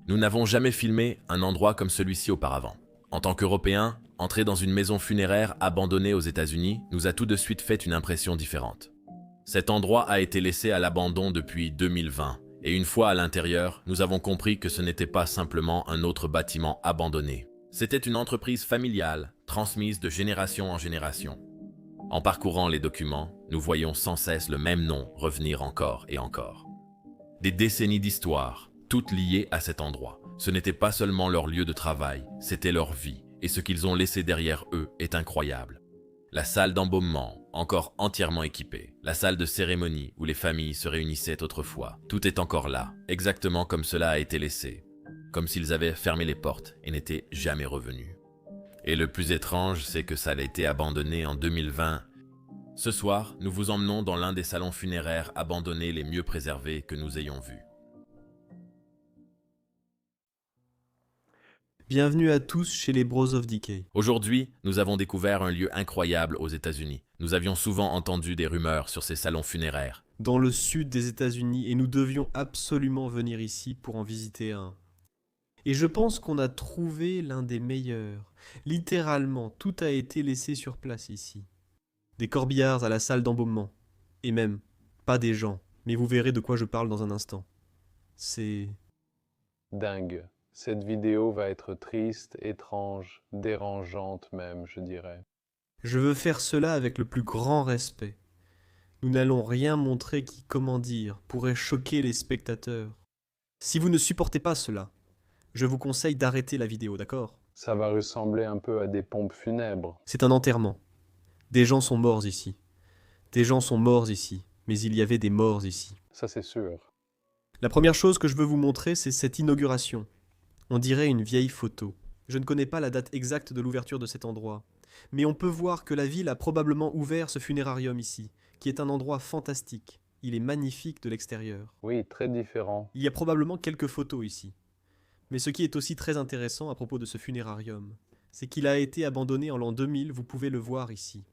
Nous n'avons jamais filmé un endroit comme celui-ci auparavant. En tant qu'Européens, entrer dans une maison funéraire abandonnée aux États-Unis nous a tout de suite fait une impression différente. Cet endroit a été laissé à l'abandon depuis 2020, et une fois à l'intérieur, nous avons compris que ce n'était pas simplement un autre bâtiment abandonné. C'était une entreprise familiale, transmise de génération en génération. En parcourant les documents, nous voyons sans cesse le même nom revenir encore et encore. Des décennies d'histoire, toutes liées à cet endroit. Ce n'était pas seulement leur lieu de travail, c'était leur vie, et ce qu'ils ont laissé derrière eux est incroyable. La salle d'embaumement, encore entièrement équipée, la salle de cérémonie où les familles se réunissaient autrefois, tout est encore là, exactement comme cela a été laissé, comme s'ils avaient fermé les portes et n'étaient jamais revenus. Et le plus étrange, c'est que ça a été abandonné en 2020. Ce soir, nous vous emmenons dans l'un des salons funéraires abandonnés les mieux préservés que nous ayons vus. Bienvenue à tous chez les Bros of Decay. Aujourd'hui, nous avons découvert un lieu incroyable aux États-Unis. Nous avions souvent entendu des rumeurs sur ces salons funéraires. Dans le sud des États-Unis, et nous devions absolument venir ici pour en visiter un. Et je pense qu'on a trouvé l'un des meilleurs. Littéralement, tout a été laissé sur place ici. Des corbillards à la salle d'embaumement. Et même, pas des gens, mais vous verrez de quoi je parle dans un instant. C'est... Dingue. Cette vidéo va être triste, étrange, dérangeante même, je dirais. Je veux faire cela avec le plus grand respect. Nous n'allons rien montrer qui, comment dire, pourrait choquer les spectateurs. Si vous ne supportez pas cela, je vous conseille d'arrêter la vidéo, d'accord ? Ça va ressembler un peu à des pompes funèbres. C'est un enterrement. Des gens sont morts ici. Des gens sont morts ici, mais il y avait des morts ici. Ça c'est sûr. La première chose que je veux vous montrer, c'est cette inauguration. On dirait une vieille photo. Je ne connais pas la date exacte de l'ouverture de cet endroit, mais on peut voir que la ville a probablement ouvert ce funérarium ici, qui est un endroit fantastique. Il est magnifique de l'extérieur. Oui, très différent. Il y a probablement quelques photos ici. Mais ce qui est aussi très intéressant à propos de ce funérarium, c'est qu'il a été abandonné en l'an 2000, vous pouvez le voir ici.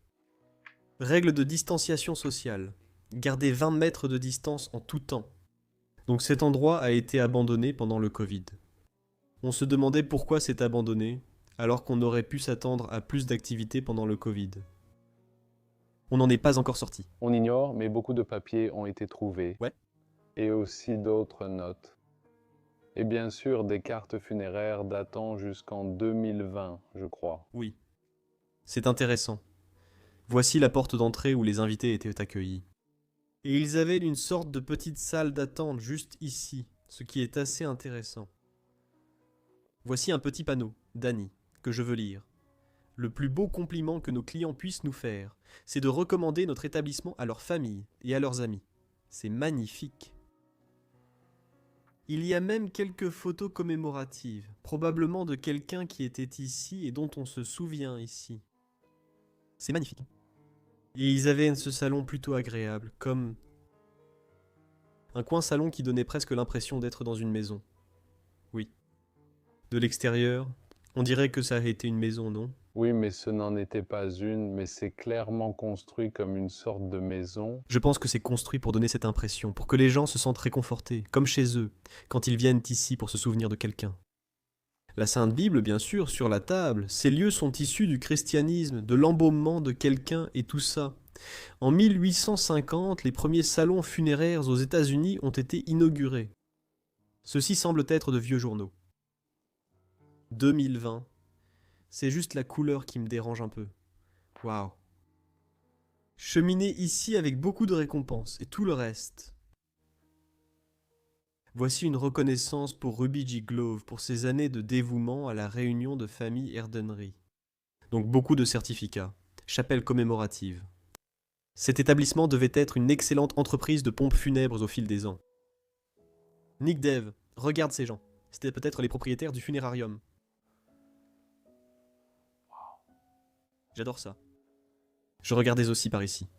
Règle de distanciation sociale. Gardez 20 mètres de distance en tout temps. Donc cet endroit a été abandonné pendant le Covid. On se demandait pourquoi c'est abandonné, alors qu'on aurait pu s'attendre à plus d'activités pendant le Covid. On n'en est pas encore sorti. On ignore, mais beaucoup de papiers ont été trouvés. Ouais. Et aussi d'autres notes. Et bien sûr, des cartes funéraires datant jusqu'en 2020, je crois. Oui. C'est intéressant. Voici la porte d'entrée où les invités étaient accueillis. Et ils avaient une sorte de petite salle d'attente juste ici, ce qui est assez intéressant. Voici un petit panneau, Danny, que je veux lire. Le plus beau compliment que nos clients puissent nous faire, c'est de recommander notre établissement à leurs familles et à leurs amis. C'est magnifique. Il y a même quelques photos commémoratives, probablement de quelqu'un qui était ici et dont on se souvient ici. C'est magnifique. Et ils avaient ce salon plutôt agréable, comme un coin salon qui donnait presque l'impression d'être dans une maison. Oui. De l'extérieur, on dirait que ça a été une maison, non ? Oui, mais ce n'en était pas une, mais c'est clairement construit comme une sorte de maison. Je pense que c'est construit pour donner cette impression, pour que les gens se sentent réconfortés, comme chez eux, quand ils viennent ici pour se souvenir de quelqu'un. La Sainte Bible, bien sûr, sur la table, ces lieux sont issus du christianisme, de l'embaumement de quelqu'un et tout ça. En 1850, les premiers salons funéraires aux États-Unis ont été inaugurés. Ceux-ci semblent être de vieux journaux. 2020. C'est juste la couleur qui me dérange un peu. Waouh. Cheminer ici avec beaucoup de récompenses et tout le reste. Voici une reconnaissance pour Ruby G. Glove pour ses années de dévouement à la réunion de famille Erdenry. Donc beaucoup de certificats. Chapelle commémorative. Cet établissement devait être une excellente entreprise de pompes funèbres au fil des ans. Nick Dev, regarde ces gens. C'était peut-être les propriétaires du funérarium. J'adore ça. Je regardais aussi par ici.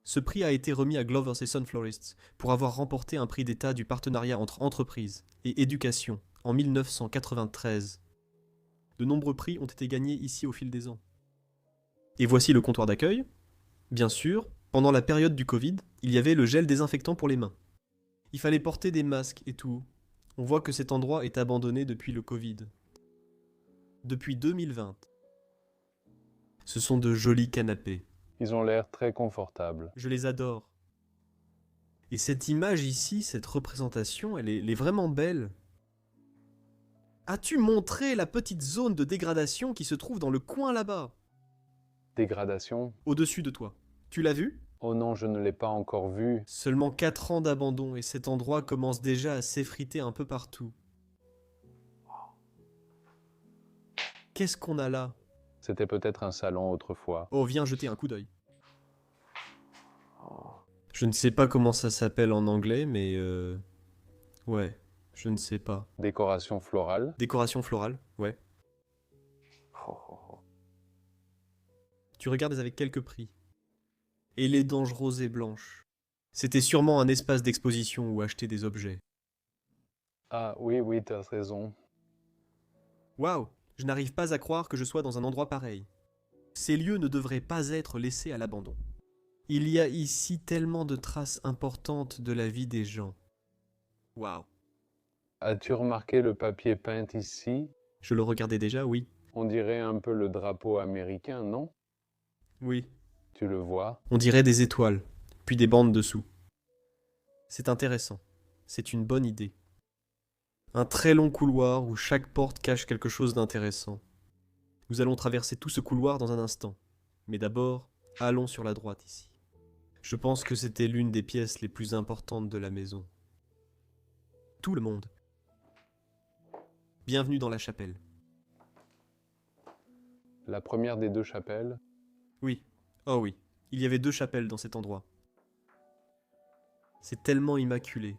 Ce prix a été remis à Glover & Son Florists pour avoir remporté un prix d'État du partenariat entre entreprises et éducation en 1993. De nombreux prix ont été gagnés ici au fil des ans. Et voici le comptoir d'accueil. Bien sûr, pendant la période du Covid, il y avait le gel désinfectant pour les mains. Il fallait porter des masques et tout. On voit que cet endroit est abandonné depuis le Covid. Depuis 2020. Ce sont de jolis canapés. Ils ont l'air très confortables. Je les adore. Et cette image ici, cette représentation, elle est vraiment belle. As-tu montré la petite zone de dégradation qui se trouve dans le coin là-bas, Dégradation? au-dessus de toi? Tu l'as vu? Oh non, je ne l'ai pas encore vu. Seulement 4 ans d'abandon et cet endroit commence déjà à s'effriter un peu partout. Qu'est-ce qu'on a là? C'était peut-être un salon autrefois. Oh, viens jeter un coup d'œil. Je ne sais pas comment ça s'appelle en anglais, mais ouais, je ne sais pas. Décoration florale. Décoration florale, ouais. Tu regardes avec quelques prix. Et les danges roses et blanches. C'était sûrement un espace d'exposition où acheter des objets. Ah oui, oui, t'as raison. Waouh, je n'arrive pas à croire que je sois dans un endroit pareil. Ces lieux ne devraient pas être laissés à l'abandon. Il y a ici tellement de traces importantes de la vie des gens. Waouh. As-tu remarqué le papier peint ici? Je le regardais déjà, oui. On dirait un peu le drapeau américain, non? Oui. Tu le vois? On dirait des étoiles, puis des bandes dessous. C'est intéressant. C'est une bonne idée. Un très long couloir où chaque porte cache quelque chose d'intéressant. Nous allons traverser tout ce couloir dans un instant. Mais d'abord, allons sur la droite ici. Je pense que c'était l'une des pièces les plus importantes de la maison. Tout le monde. Bienvenue dans la chapelle. La première des deux chapelles? Oui. Oh oui. Il y avait 2 chapelles dans cet endroit. C'est tellement immaculé.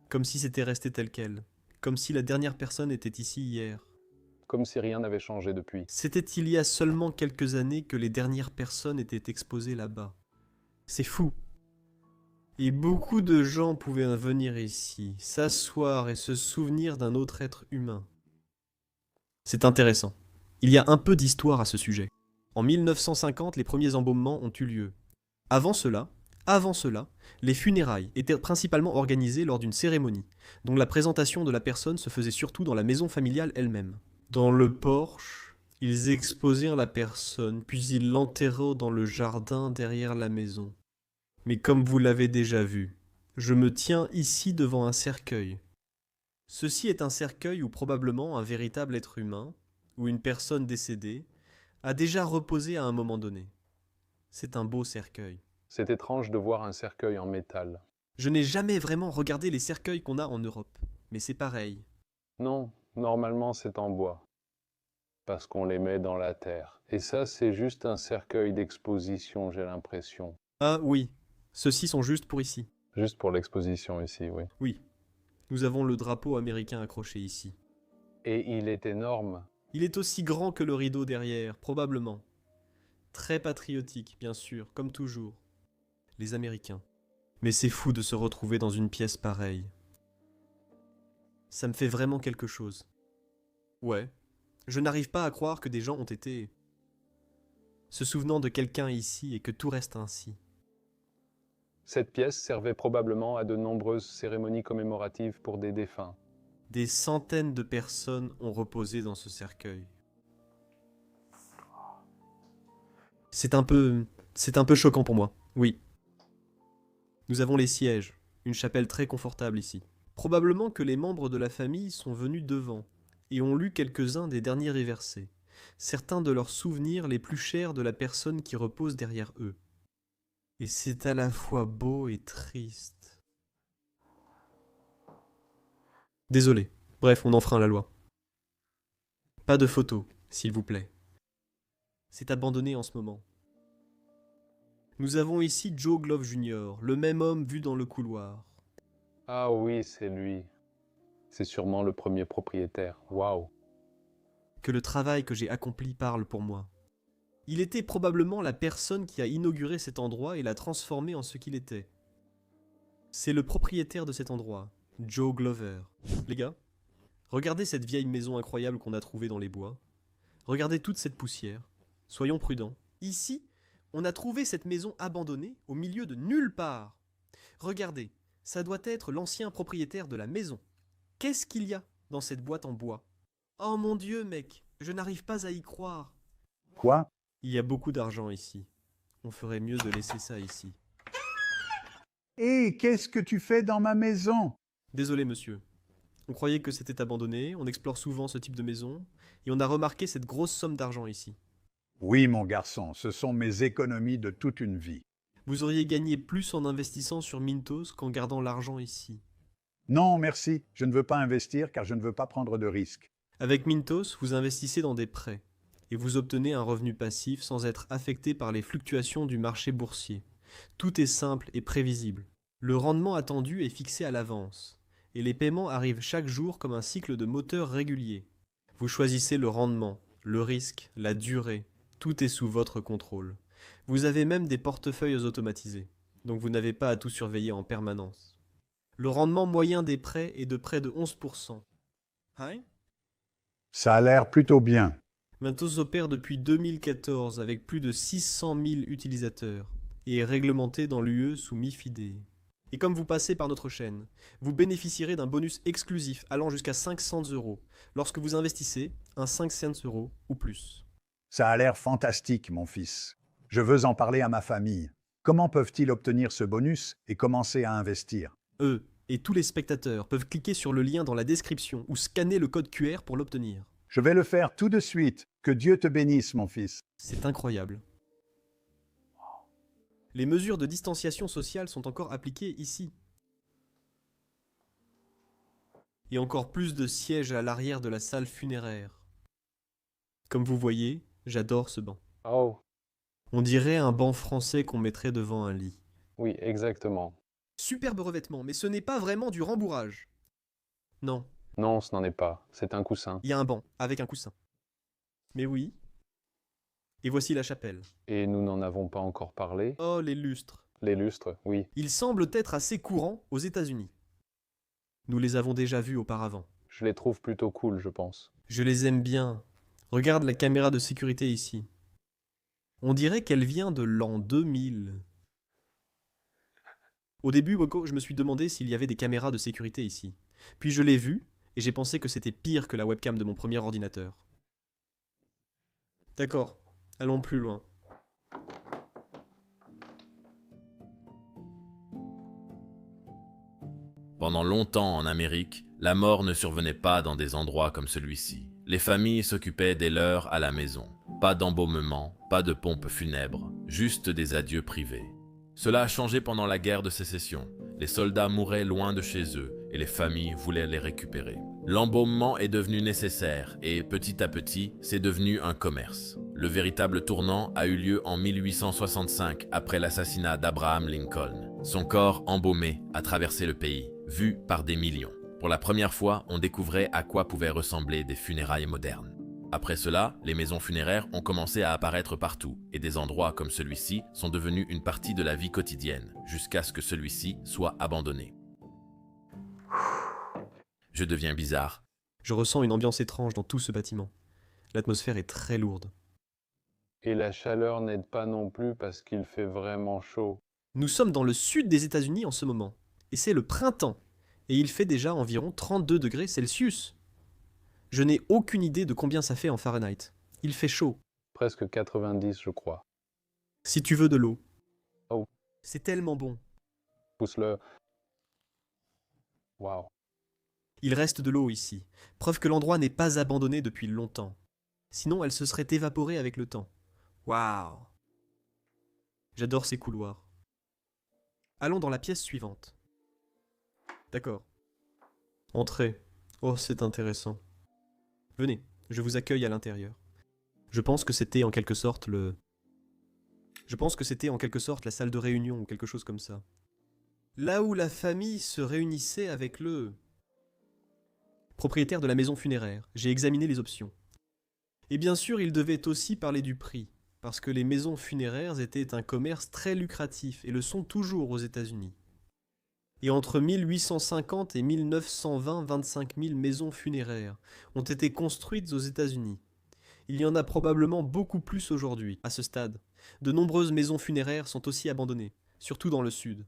Comme si c'était resté tel quel. Comme si la dernière personne était ici hier. Comme si rien n'avait changé depuis. C'était il y a seulement quelques années que les dernières personnes étaient exposées là-bas. C'est fou. Et beaucoup de gens pouvaient venir ici, s'asseoir et se souvenir d'un autre être humain. C'est intéressant. Il y a un peu d'histoire à ce sujet. En 1950, les premiers embaumements ont eu lieu. Avant cela, les funérailles étaient principalement organisées lors d'une cérémonie, dont la présentation de la personne se faisait surtout dans la maison familiale elle-même. Dans le porche, ils exposèrent la personne, puis ils l'enterrèrent dans le jardin derrière la maison. Mais comme vous l'avez déjà vu, je me tiens ici devant un cercueil. Ceci est un cercueil où probablement un véritable être humain, ou une personne décédée, a déjà reposé à un moment donné. C'est un beau cercueil. C'est étrange de voir un cercueil en métal. Je n'ai jamais vraiment regardé les cercueils qu'on a en Europe, mais c'est pareil. Non, normalement c'est en bois. Parce qu'on les met dans la terre. Et ça, c'est juste un cercueil d'exposition, j'ai l'impression. Ah oui, ceux-ci sont juste pour ici. Juste pour l'exposition ici, oui. Oui, nous avons le drapeau américain accroché ici. Et il est énorme. Il est aussi grand que le rideau derrière, probablement. Très patriotique, bien sûr, comme toujours. Les Américains. Mais c'est fou de se retrouver dans une pièce pareille. Ça me fait vraiment quelque chose. Ouais, je n'arrive pas à croire que des gens ont été se souvenant de quelqu'un ici et que tout reste ainsi. Cette pièce servait probablement à de nombreuses cérémonies commémoratives pour des défunts. Des centaines de personnes ont reposé dans ce cercueil. C'est un peu choquant pour moi, oui. Nous avons les sièges, une chapelle très confortable ici. Probablement que les membres de la famille sont venus devant et ont lu quelques-uns des derniers versets, certains de leurs souvenirs les plus chers de la personne qui repose derrière eux. Et c'est à la fois beau et triste. Désolé, bref, on enfreint la loi. Pas de photos, s'il vous plaît. C'est abandonné en ce moment. Nous avons ici Joe Glove Jr., le même homme vu dans le couloir. Ah oui, c'est lui. C'est sûrement le premier propriétaire. Waouh. Que le travail que j'ai accompli parle pour moi. Il était probablement la personne qui a inauguré cet endroit et l'a transformé en ce qu'il était. C'est le propriétaire de cet endroit, Joe Glover. Les gars, regardez cette vieille maison incroyable qu'on a trouvée dans les bois. Regardez toute cette poussière. Soyons prudents. Ici, on a trouvé cette maison abandonnée au milieu de nulle part. Regardez, ça doit être l'ancien propriétaire de la maison. Qu'est-ce qu'il y a dans cette boîte en bois? Oh mon Dieu, mec, je n'arrive pas à y croire. Quoi? Il y a beaucoup d'argent ici. On ferait mieux de laisser ça ici. Hé, qu'est-ce que tu fais dans ma maison? Désolé, monsieur. On croyait que c'était abandonné, on explore souvent ce type de maison, et on a remarqué cette grosse somme d'argent ici. Oui, mon garçon, ce sont mes économies de toute une vie. Vous auriez gagné plus en investissant sur Mintos qu'en gardant l'argent ici. Non, merci, je ne veux pas investir car je ne veux pas prendre de risques. Avec Mintos, vous investissez dans des prêts, et vous obtenez un revenu passif sans être affecté par les fluctuations du marché boursier. Tout est simple et prévisible. Le rendement attendu est fixé à l'avance, et les paiements arrivent chaque jour comme un cycle de moteur régulier. Vous choisissez le rendement, le risque, la durée, tout est sous votre contrôle. Vous avez même des portefeuilles automatisés, donc vous n'avez pas à tout surveiller en permanence. Le rendement moyen des prêts est de près de 11%. Hein? Ça a l'air plutôt bien. Mintos opère depuis 2014 avec plus de 600 000 utilisateurs et est réglementé dans l'UE sous MiFID. Et comme vous passez par notre chaîne, vous bénéficierez d'un bonus exclusif allant jusqu'à 500 € lorsque vous investissez un 5 cents € ou plus. Ça a l'air fantastique, mon fils. Je veux en parler à ma famille. Comment peuvent-ils obtenir ce bonus et commencer à investir? Eux et tous les spectateurs peuvent cliquer sur le lien dans la description ou scanner le code QR pour l'obtenir. Je vais le faire tout de suite. Que Dieu te bénisse, mon fils. C'est incroyable. Les mesures de distanciation sociale sont encore appliquées ici. Et encore plus de sièges à l'arrière de la salle funéraire. Comme vous voyez, j'adore ce banc. Oh, On dirait un banc français qu'on mettrait devant un lit. oui, exactement. Superbe revêtement, mais ce n'est pas vraiment du rembourrage. Non, Non, ce n'en est pas. C'est un coussin. il y a un banc, avec un coussin. Mais oui. Et voici la chapelle. Et nous n'en avons pas encore parlé. Oh, les lustres. Les lustres, oui. Ils semblent être assez courants aux États-Unis. Nous les avons déjà vus auparavant. Je les trouve plutôt cool, je pense. Je les aime bien. Regarde la caméra de sécurité ici. On dirait qu'elle vient de l'an 2000. Au début, Boko, je me suis demandé s'il y avait des caméras de sécurité ici. Puis je l'ai vue, et j'ai pensé que c'était pire que la webcam de mon premier ordinateur. D'accord, allons plus loin. Pendant longtemps en Amérique, la mort ne survenait pas dans des endroits comme celui-ci. Les familles s'occupaient des leurs à la maison. Pas d'embaumement, pas de pompe funèbre, juste des adieux privés. Cela a changé pendant la guerre de sécession. Les soldats mouraient loin de chez eux et les familles voulaient les récupérer. L'embaumement est devenu nécessaire et petit à petit, c'est devenu un commerce. Le véritable tournant a eu lieu en 1865 après l'assassinat d'Abraham Lincoln. Son corps embaumé a traversé le pays, vu par des millions. Pour la première fois, on découvrait à quoi pouvaient ressembler des funérailles modernes. Après cela, les maisons funéraires ont commencé à apparaître partout et des endroits comme celui-ci sont devenus une partie de la vie quotidienne jusqu'à ce que celui-ci soit abandonné. Je deviens bizarre. Je ressens une ambiance étrange dans tout ce bâtiment. L'atmosphère est très lourde. Et la chaleur n'aide pas non plus parce qu'il fait vraiment chaud. Nous sommes dans le sud des États-Unis en ce moment, et c'est le printemps, et il fait déjà environ 32 degrés Celsius. Je n'ai aucune idée de combien ça fait en Fahrenheit. Il fait chaud. Presque 90, je crois. Si tu veux de l'eau. Oh. C'est tellement bon. Pousse-le. Waouh. Il reste de l'eau ici, preuve que l'endroit n'est pas abandonné depuis longtemps. Sinon, elle se serait évaporée avec le temps. Waouh! J'adore ces couloirs. Allons dans la pièce suivante. D'accord. Entrez. Oh, c'est intéressant. Venez, je vous accueille à l'intérieur. Je pense que c'était en quelque sorte la salle de réunion ou quelque chose comme ça. Là où la famille se réunissait avec le propriétaire de la maison funéraire. J'ai examiné les options. Et bien sûr, il devait aussi parler du prix, parce que les maisons funéraires étaient un commerce très lucratif et le sont toujours aux États-Unis. Et entre 1850 et 1920, 25 000 maisons funéraires ont été construites aux États-Unis. Il y en a probablement beaucoup plus aujourd'hui, à ce stade. De nombreuses maisons funéraires sont aussi abandonnées, surtout dans le sud.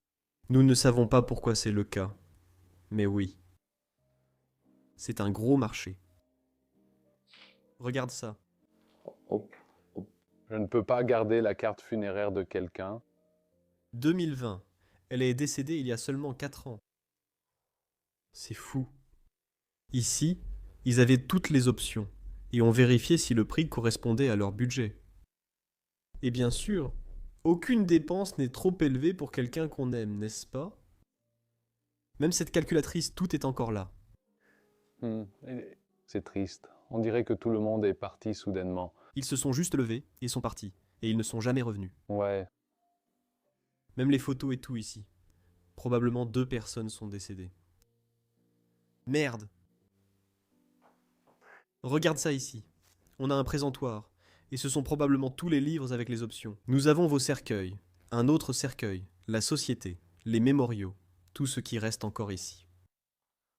Nous ne savons pas pourquoi c'est le cas, mais oui. C'est un gros marché. Regarde ça. Oh. Je ne peux pas garder la carte funéraire de quelqu'un. 2020. Elle est décédée il y a seulement 4 ans. C'est fou. Ici, ils avaient toutes les options et ont vérifié si le prix correspondait à leur budget. Et bien sûr, aucune dépense n'est trop élevée pour quelqu'un qu'on aime, n'est-ce pas? Même cette calculatrice, tout est encore là. C'est triste. On dirait que tout le monde est parti soudainement. Ils se sont juste levés et sont partis, et ils ne sont jamais revenus. Ouais, Même les photos et tout ici. Probablement 2 personnes sont décédées. Merde! Regarde ça ici. On a un présentoir, et ce sont probablement tous les livres avec les options. Nous avons vos cercueils, un autre cercueil, la société, les mémoriaux, tout ce qui reste encore ici.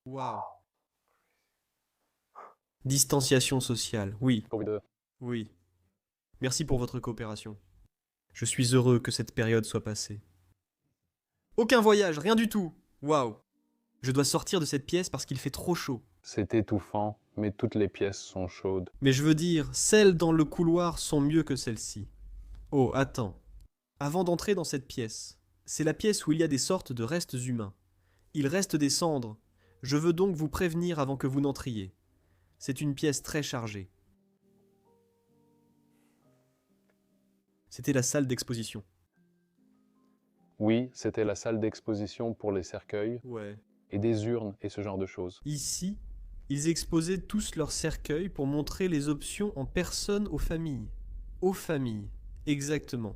Waouh! Distanciation sociale, oui, Covid. oui. Merci pour votre coopération. Je suis heureux que cette période soit passée. Aucun voyage, rien du tout! Waouh! Je dois sortir de cette pièce parce qu'il fait trop chaud. C'est étouffant, mais toutes les pièces sont chaudes. Mais je veux dire, celles dans le couloir sont mieux que celles-ci. Oh, attends. Avant d'entrer dans cette pièce, c'est la pièce où il y a des sortes de restes humains. Il reste des cendres. Je veux donc vous prévenir avant que vous n'entriez. C'est une pièce très chargée. C'était la salle d'exposition. Oui, c'était la salle d'exposition pour les cercueils Ouais. et des urnes et ce genre de choses. Ici, ils exposaient tous leurs cercueils pour montrer les options en personne aux familles. Aux familles, exactement.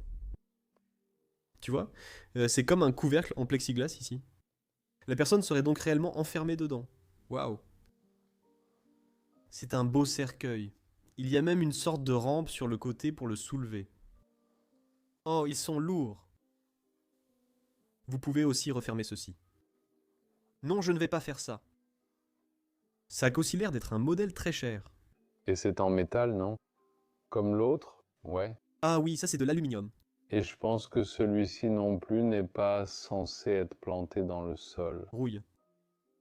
Tu vois, c'est comme un couvercle en plexiglas ici. La personne serait donc réellement enfermée dedans. Waouh. C'est un beau cercueil. Il y a même une sorte de rampe sur le côté pour le soulever. Oh, ils sont lourds. Vous pouvez aussi refermer ceci. Non, je ne vais pas faire ça. Ça a aussi l'air d'être un modèle très cher. Et c'est en métal, non? Comme l'autre? Ouais. Ah oui, ça c'est de l'aluminium. Et je pense que celui-ci non plus n'est pas censé être planté dans le sol. Rouille.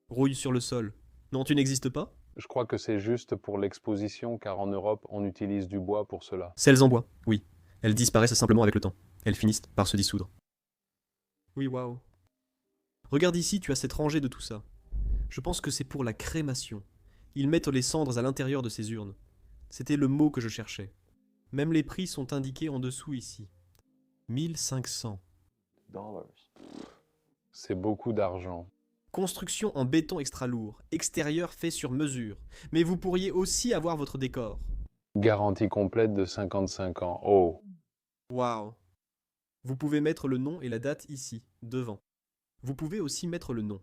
Rouille sur le sol. Non, tu n'existes pas? Je crois que c'est juste pour l'exposition, car en Europe, on utilise du bois pour cela. Celles en bois, oui. Elles disparaissent simplement avec le temps. Elles finissent par se dissoudre. Oui, waouh. Regarde ici, tu as cette rangée de tout ça. Je pense que c'est pour la crémation. Ils mettent les cendres à l'intérieur de ces urnes. C'était le mot que je cherchais. Même les prix sont indiqués en dessous ici. 1500. C'est beaucoup d'argent. Construction en béton extra lourd, extérieur fait sur mesure. Mais vous pourriez aussi avoir votre décor. Garantie complète de 55 ans. Oh, Waouh. Vous pouvez mettre le nom et la date ici, devant. Vous pouvez aussi mettre le nom.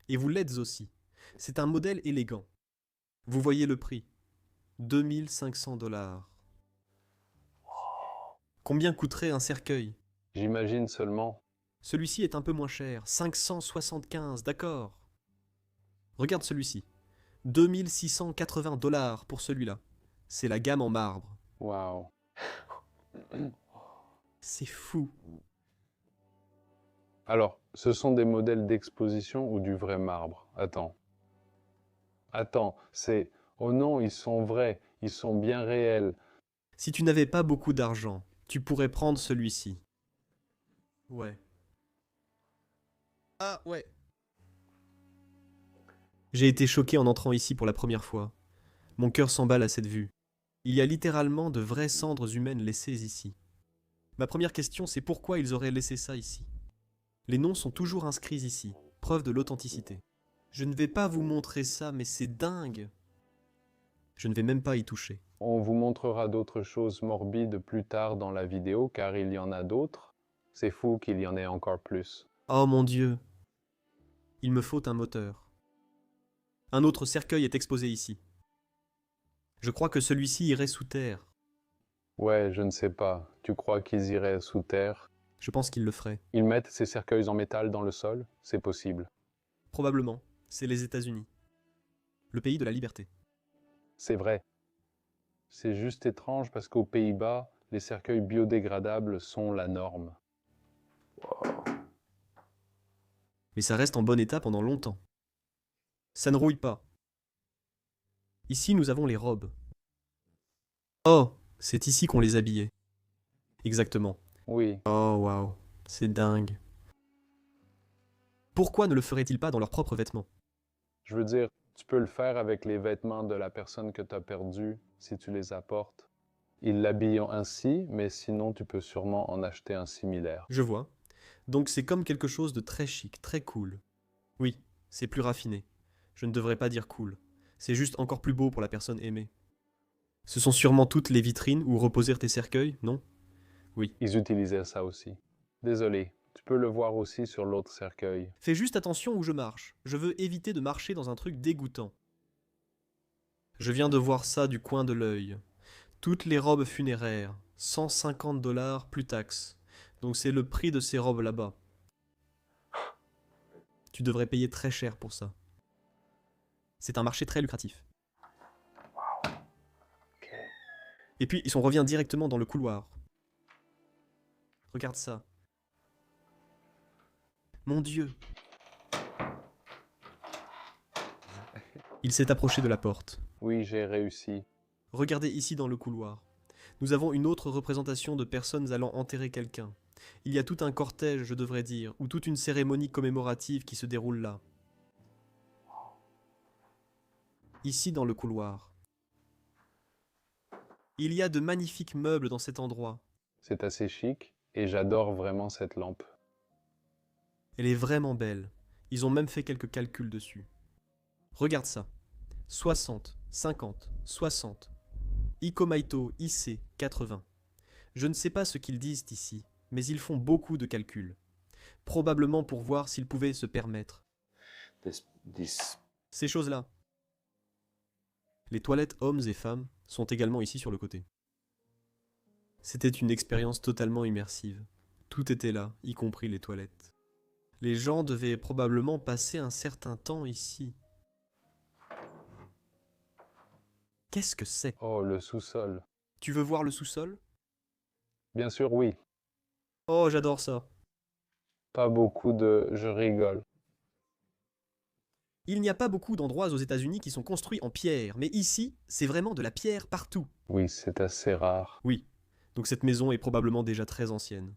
Et vous l'êtes aussi. C'est un modèle élégant. Vous voyez le prix. 2500 $. Combien coûterait un cercueil? j'imagine seulement. Celui-ci est un peu moins cher. 575, d'accord. Regarde celui-ci. 2680 $ pour celui-là. C'est la gamme en marbre. Waouh. C'est fou. Alors, ce sont des modèles d'exposition ou du vrai marbre? Attends. Attends, c'est... Oh non, ils sont vrais, ils sont bien réels. Si tu n'avais pas beaucoup d'argent, tu pourrais prendre celui-ci. Ouais. Ah ouais. J'ai été choqué en entrant ici pour la première fois. Mon cœur s'emballe à cette vue. Il y a littéralement de vraies cendres humaines laissées ici. Ma première question, c'est pourquoi ils auraient laissé ça ici. Les noms sont toujours inscrits ici, preuve de l'authenticité. Je ne vais pas vous montrer ça, mais c'est dingue. Je ne vais même pas y toucher. On vous montrera d'autres choses morbides plus tard dans la vidéo, car il y en a d'autres. C'est fou qu'il y en ait encore plus. Oh mon Dieu. Il me faut un moteur. Un autre cercueil est exposé ici. Je crois que celui-ci irait sous terre. Ouais, je ne sais pas. Tu crois qu'ils iraient sous terre? Je pense qu'il le ferait. Ils mettent ces cercueils en métal dans le sol? C'est possible. Probablement. C'est les États-Unis. Le pays de la liberté. C'est vrai. C'est juste étrange parce qu'aux Pays-Bas, les cercueils biodégradables sont la norme. Mais ça reste en bon état pendant longtemps. Ça ne rouille pas. Ici, nous avons les robes. Oh, c'est ici qu'on les habillait. Exactement. Oui, Oh, waouh, c'est dingue. Pourquoi ne le feraient-ils pas dans leurs propres vêtements? je veux dire, tu peux le faire avec les vêtements de la personne que tu as perdue si tu les apportes. Ils l'habillent ainsi, mais sinon tu peux sûrement en acheter un similaire. Je vois. Donc c'est comme quelque chose de très chic, très cool. Oui, c'est plus raffiné. Je ne devrais pas dire cool. C'est juste encore plus beau pour la personne aimée. Ce sont sûrement toutes les vitrines où reposèrent tes cercueils, non? Oui. Ils utilisaient ça aussi. Désolé, tu peux le voir aussi sur l'autre cercueil. Fais juste attention où je marche. Je veux éviter de marcher dans un truc dégoûtant. Je viens de voir ça du coin de l'œil. Toutes les robes funéraires, 150 $ plus taxes. Donc c'est le prix de ces robes là-bas. Tu devrais payer très cher pour ça. C'est un marché très lucratif. Et puis, on revient directement dans le couloir. Regarde ça. Mon Dieu. Il s'est approché de la porte. Oui, j'ai réussi. Regardez ici dans le couloir. Nous avons une autre représentation de personnes allant enterrer quelqu'un. Il y a tout un cortège, je devrais dire, ou toute une cérémonie commémorative qui se déroule là. Ici dans le couloir. Il y a de magnifiques meubles dans cet endroit. C'est assez chic et j'adore vraiment cette lampe. Elle est vraiment belle. Ils ont même fait quelques calculs dessus. Regarde ça. 60, 50, 60. Ikomaito, IC, 80. Je ne sais pas ce qu'ils disent ici, mais ils font beaucoup de calculs. Probablement pour voir s'ils pouvaient se permettre ces choses-là. Les toilettes hommes et femmes sont également ici sur le côté. C'était une expérience totalement immersive. Tout était là, y compris les toilettes. Les gens devaient probablement passer un certain temps ici. Qu'est-ce que c'est? Oh, le sous-sol. Tu veux voir le sous-sol? Bien sûr, oui. Oh, j'adore ça. Pas beaucoup de... Je rigole. Il n'y a pas beaucoup d'endroits aux États-Unis qui sont construits en pierre, mais ici, c'est vraiment de la pierre partout. Oui, c'est assez rare. Oui, donc cette maison est probablement déjà très ancienne.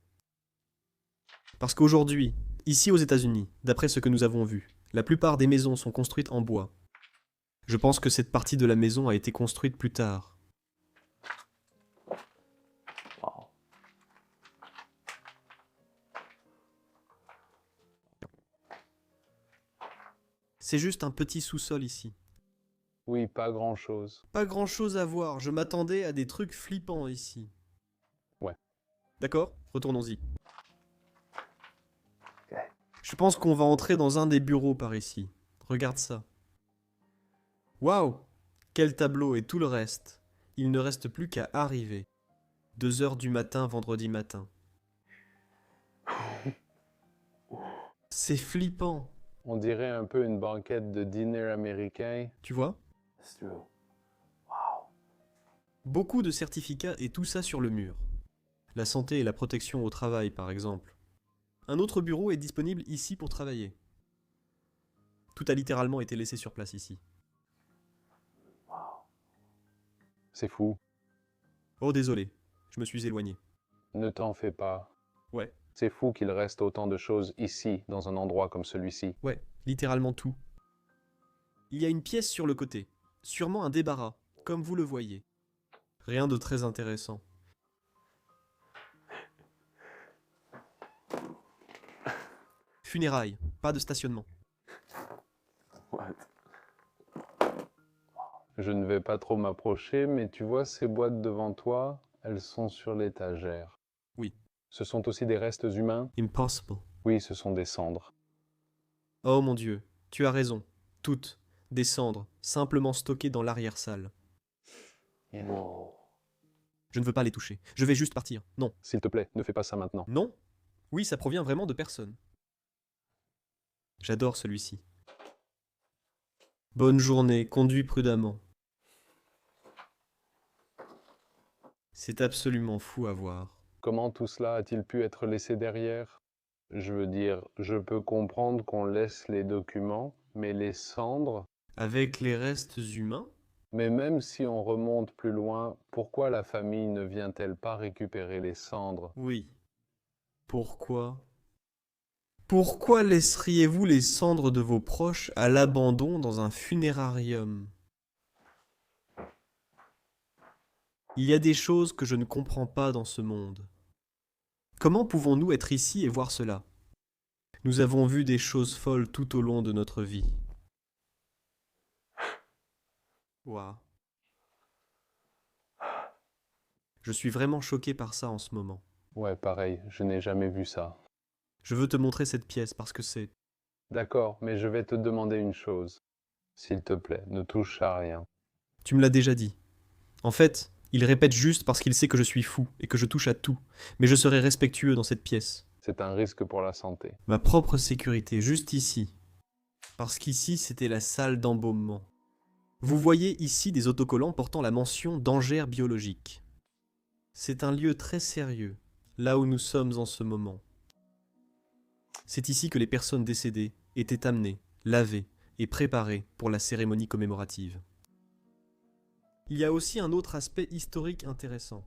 Parce qu'aujourd'hui, ici aux États-Unis, d'après ce que nous avons vu, la plupart des maisons sont construites en bois. Je pense que cette partie de la maison a été construite plus tard. C'est juste un petit sous-sol ici. Oui, pas grand-chose. Pas grand-chose à voir, je m'attendais à des trucs flippants ici. Ouais. D'accord, retournons-y. Je pense qu'on va entrer dans un des bureaux par ici. Regarde ça. Waouh! Quel tableau et tout le reste. Il ne reste plus qu'à arriver. 2 heures du matin, vendredi matin. C'est flippant. On dirait un peu une banquette de dîner américain. Tu vois? Beaucoup de certificats et tout ça sur le mur. La santé et la protection au travail, par exemple. Un autre bureau est disponible ici pour travailler. Tout a littéralement été laissé sur place ici. C'est fou. Oh désolé, je me suis éloigné. Ne t'en fais pas. Ouais, C'est fou qu'il reste autant de choses ici, dans un endroit comme celui-ci. ouais, littéralement tout. Il y a une pièce sur le côté, sûrement un débarras, comme vous le voyez. Rien de très intéressant. Funérailles, pas de stationnement. Je ne vais pas trop m'approcher, mais tu vois ces boîtes devant toi, elles sont sur l'étagère. Oui. Ce sont aussi des restes humains? Impossible. Oui, ce sont des cendres. Oh mon Dieu, tu as raison. Toutes, des cendres, simplement stockées dans l'arrière-salle. Je ne veux pas les toucher. Je vais juste partir. Non. S'il te plaît, ne fais pas ça maintenant. Non? Oui, ça provient vraiment de personne. J'adore celui-ci. Bonne journée, conduis prudemment. C'est absolument fou à voir. Comment tout cela a-t-il pu être laissé derrière? Je veux dire, je peux comprendre qu'on laisse les documents, mais les cendres, Avec les restes humains? Mais même si on remonte plus loin, pourquoi la famille ne vient-elle pas récupérer les cendres? Oui. Pourquoi? Pourquoi laisseriez-vous les cendres de vos proches à l'abandon dans un funérarium? Il y a des choses que je ne comprends pas dans ce monde. Comment pouvons-nous être ici et voir cela? Nous avons vu des choses folles tout au long de notre vie. Waouh. Je suis vraiment choqué par ça en ce moment. Ouais, pareil, je n'ai jamais vu ça. Je veux te montrer cette pièce parce que c'est... D'accord, mais je vais te demander une chose. S'il te plaît, ne touche à rien. Tu me l'as déjà dit. En fait, il répète juste parce qu'il sait que je suis fou et que je touche à tout. Mais je serai respectueux dans cette pièce. C'est un risque pour la santé. Ma propre sécurité, juste ici. Parce qu'ici, c'était la salle d'embaumement. Vous voyez ici des autocollants portant la mention danger biologique. C'est un lieu très sérieux, là où nous sommes en ce moment. C'est ici que les personnes décédées étaient amenées, lavées et préparées pour la cérémonie commémorative. Il y a aussi un autre aspect historique intéressant.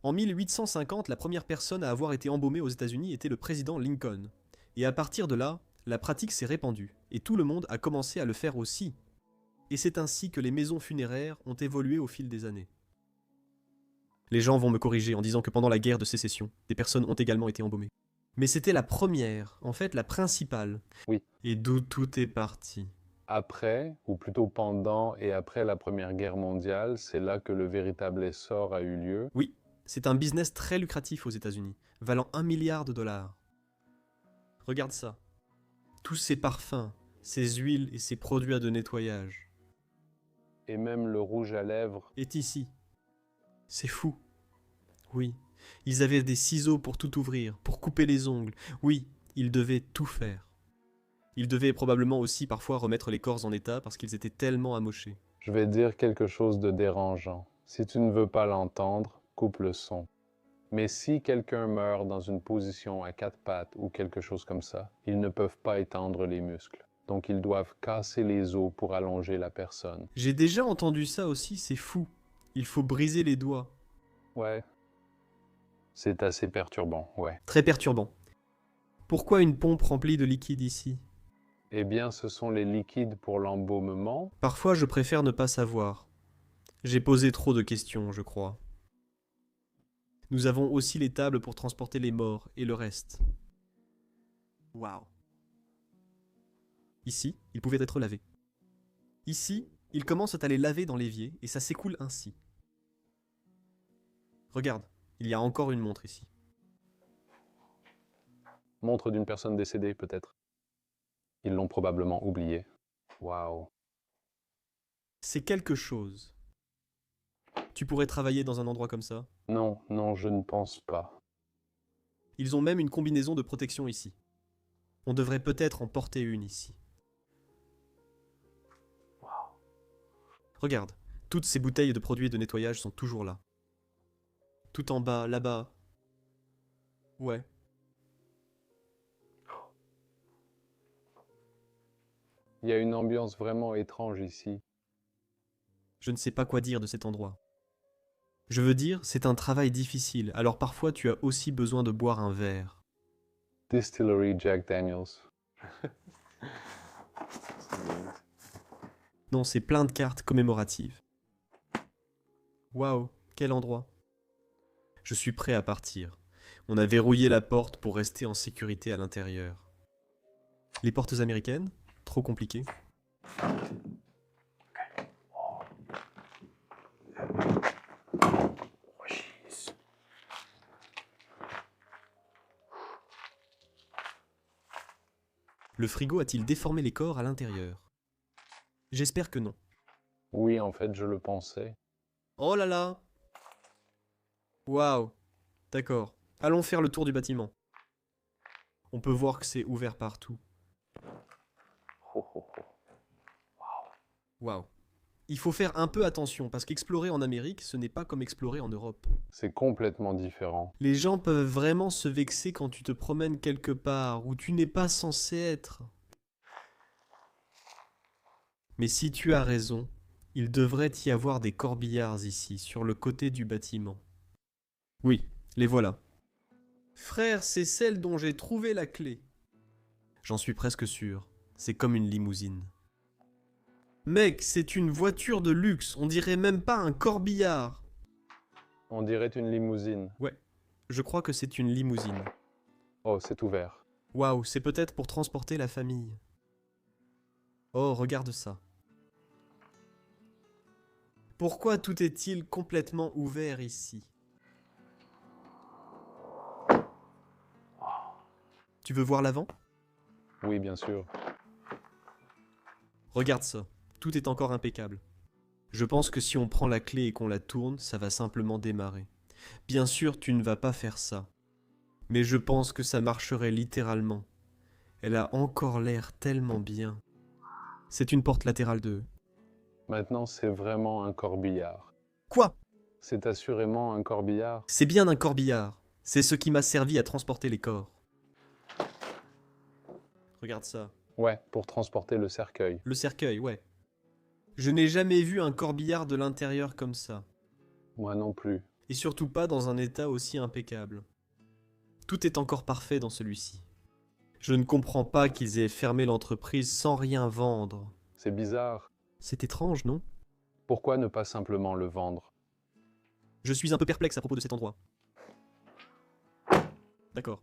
En 1850, la première personne à avoir été embaumée aux États-Unis était le président Lincoln. Et à partir de là, la pratique s'est répandue, et tout le monde a commencé à le faire aussi. Et c'est ainsi que les maisons funéraires ont évolué au fil des années. Les gens vont me corriger en disant que pendant la guerre de sécession, des personnes ont également été embaumées. Mais c'était la première, en fait la principale. Oui. Et d'où tout est parti. Après, ou plutôt pendant et après la Première Guerre mondiale, c'est là que le véritable essor a eu lieu. Oui, c'est un business très lucratif aux États-Unis, valant 1 milliard de dollars. Regarde ça. Tous ces parfums, ces huiles et ces produits de nettoyage. Et même le rouge à lèvres. Est ici. C'est fou. Oui, ils avaient des ciseaux pour tout ouvrir, pour couper les ongles. Oui, ils devaient tout faire. Ils devaient probablement aussi parfois remettre les corps en état parce qu'ils étaient tellement amochés. Je vais dire quelque chose de dérangeant. Si tu ne veux pas l'entendre, coupe le son. Mais si quelqu'un meurt dans une position à quatre pattes ou quelque chose comme ça, ils ne peuvent pas étendre les muscles. Donc ils doivent casser les os pour allonger la personne. J'ai déjà entendu ça aussi, c'est fou. Il faut briser les doigts. Ouais. C'est assez perturbant, ouais. Très perturbant. Pourquoi une pompe remplie de liquide ici? Eh bien, ce sont les liquides pour l'embaumement. Parfois, je préfère ne pas savoir. J'ai posé trop de questions, je crois. Nous avons aussi les tables pour transporter les morts et le reste. Waouh. Ici, ils pouvaient être lavés. Ici, ils commencent à les laver dans l'évier et ça s'écoule ainsi. Regarde, il y a encore une montre ici. Montre d'une personne décédée, peut-être. Ils l'ont probablement oublié. Waouh. C'est quelque chose. Tu pourrais travailler dans un endroit comme ça? Non, non, je ne pense pas. Ils ont même une combinaison de protection ici. On devrait peut-être en porter une ici. Regarde, toutes ces bouteilles de produits de nettoyage sont toujours là. Tout en bas, là-bas. Ouais. Il y a une ambiance vraiment étrange ici. Je ne sais pas quoi dire de cet endroit. Je veux dire, c'est un travail difficile, alors parfois tu as aussi besoin de boire un verre. Distillery Jack Daniels. Non, c'est plein de cartes commémoratives. Waouh, quel endroit. Je suis prêt à partir. On a verrouillé la porte pour rester en sécurité à l'intérieur. Les portes américaines? Trop compliqué. Le frigo a-t-il déformé les corps à l'intérieur? J'espère que non. Oui, en fait, je le pensais. Oh là là! Waouh! D'accord. Allons faire le tour du bâtiment. On peut voir que c'est ouvert partout. Waouh. Il faut faire un peu attention parce qu'explorer en Amérique, ce n'est pas comme explorer en Europe. C'est complètement différent. Les gens peuvent vraiment se vexer quand tu te promènes quelque part où tu n'es pas censé être. Mais si tu as raison, Il devrait y avoir des corbillards ici, sur le côté du bâtiment. Oui, les voilà. Frère, c'est celle dont j'ai trouvé la clé. J'en suis presque sûr. C'est comme une limousine. Mec, c'est une voiture de luxe, on dirait même pas un corbillard. On dirait une limousine. Ouais, je crois que c'est une limousine. Oh, c'est ouvert. Waouh, c'est peut-être pour transporter la famille. Oh, regarde ça. Pourquoi tout est-il complètement ouvert ici? Tu veux voir l'avant? Oui, bien sûr. Regarde ça, tout est encore impeccable. Je pense que si on prend la clé et qu'on la tourne, ça va simplement démarrer. Bien sûr, tu ne vas pas faire ça. Mais je pense que ça marcherait littéralement. Elle a encore l'air tellement bien. C'est une porte latérale de... Maintenant, c'est vraiment un corbillard. Quoi? C'est assurément un corbillard. C'est bien un corbillard. C'est ce qui m'a servi à transporter les corps. Regarde ça. Ouais, pour transporter le cercueil. Le cercueil, ouais. Je n'ai jamais vu un corbillard de l'intérieur comme ça. Moi non plus. Et surtout pas dans un état aussi impeccable. Tout est encore parfait dans celui-ci. Je ne comprends pas qu'ils aient fermé l'entreprise sans rien vendre. C'est bizarre. C'est étrange, non? Pourquoi ne pas simplement le vendre? Je suis un peu perplexe à propos de cet endroit. D'accord.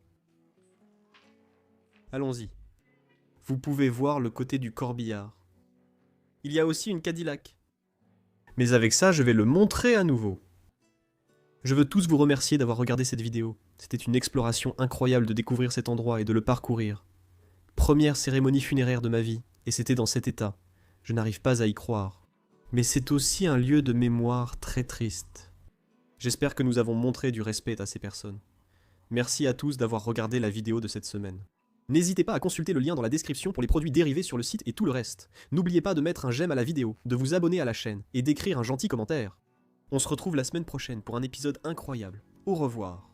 Allons-y. Vous pouvez voir le côté du corbillard. Il y a aussi une Cadillac. Mais avec ça, je vais le montrer à nouveau. Je veux tous vous remercier d'avoir regardé cette vidéo. C'était une exploration incroyable de découvrir cet endroit et de le parcourir. Première cérémonie funéraire de ma vie, et c'était dans cet état. Je n'arrive pas à y croire. Mais c'est aussi un lieu de mémoire très triste. J'espère que nous avons montré du respect à ces personnes. Merci à tous d'avoir regardé la vidéo de cette semaine. N'hésitez pas à consulter le lien dans la description pour les produits dérivés sur le site et tout le reste. N'oubliez pas de mettre un j'aime à la vidéo, de vous abonner à la chaîne et d'écrire un gentil commentaire. On se retrouve la semaine prochaine pour un épisode incroyable. Au revoir.